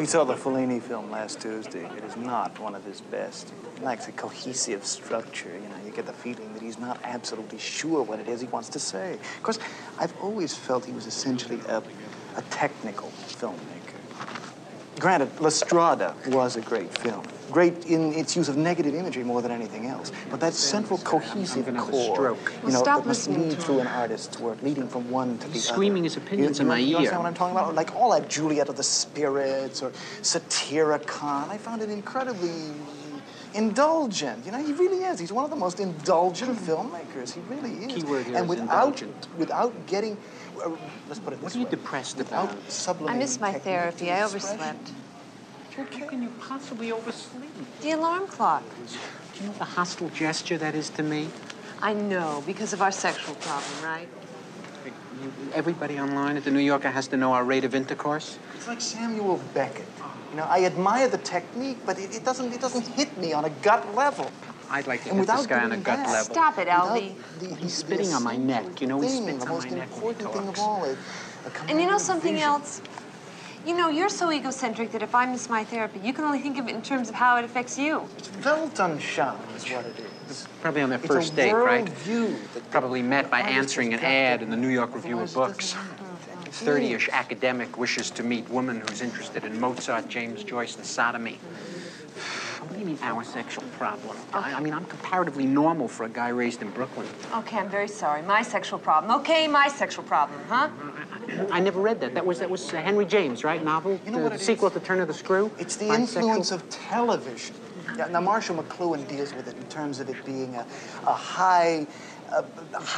We saw the Fellini film last Tuesday. It is not one of his best. It lacks a cohesive structure. You know, you get the feeling that he's not absolutely sure what it is he wants to say. Of course, I've always felt he was essentially a technical filmmaker. Granted, La Strada was a great film. Great in its use of negative imagery more than anything else. But that central cohesive core, you know, that must lead through an artist's work, leading from one to the other. Screaming his opinions in my ear. You understand what I'm talking about? Like all that Juliet of the Spirits or Satyricon. I found it incredibly indulgent. You know, he really is. He's one of the most indulgent filmmakers. He really is. Keyword here and is indulgent. Without getting... let's put it this way. What are you depressed about? I missed my therapy. I overslept. How can you possibly oversleep? The alarm clock. Do you know the hostile gesture that is to me? I know, because of our sexual problem, right? Everybody online at the New Yorker has to know our rate of intercourse? It's like Samuel Beckett. You know, I admire the technique, but it doesn't hit me on a gut level. I'd like to hit this guy on a gut level. Stop it, Alvy. He's spitting on my neck. You know, he spits on my neck. The most important thing of all is... And you know something else? You know, you're so egocentric that if I miss my therapy, you can only think of it in terms of how it affects you. It's Weltanschauung is what it is. Probably on their first date, right? That probably met by answering an ad in the New York Review of Books. 30-ish academic wishes to meet woman who's interested in Mozart, James Joyce, and sodomy. What do you mean, our sexual problem? I mean, I'm comparatively normal for a guy raised in Brooklyn. Okay, I'm very sorry. My sexual problem. Okay, my sexual problem, huh? I never read that. That was Henry James, right? Novel? You know what the sequel to Turn of the Screw? It's the influence of television. Yeah, now, Marshall McLuhan deals with it in terms of it being a high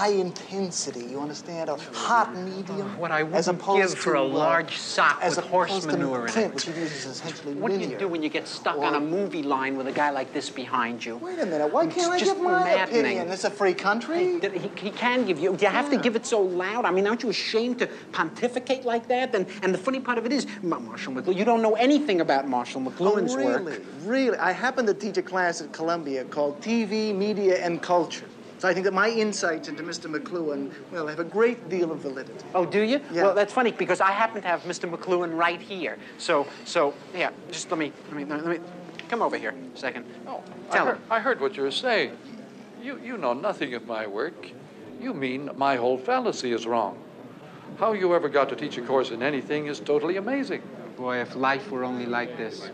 intensity, you understand? A hot medium. What I wouldn't give for a large sock with horse manure in it. Which he uses essentially what do you do when you get stuck on a movie line with a guy like this behind you? Wait a minute, why can't I give my opinion? This is a free country. He can give you. You have to give it so loud. I mean, aren't you ashamed to pontificate like that? And the funny part of it is, Marshall McLuhan, you don't know anything about Marshall McLuhan's work. Really? I happen to teach a class at Columbia called TV, Media, and Culture. So I think that my insights into Mr. McLuhan, well, have a great deal of validity. Oh, do you? Yeah. Well, that's funny because I happen to have Mr. McLuhan right here. So yeah, just let me come over here a second. Oh, Tell him. I heard what you were saying. You know nothing of my work. You mean my whole fallacy is wrong. How you ever got to teach a course in anything is totally amazing. Boy, if life were only like this.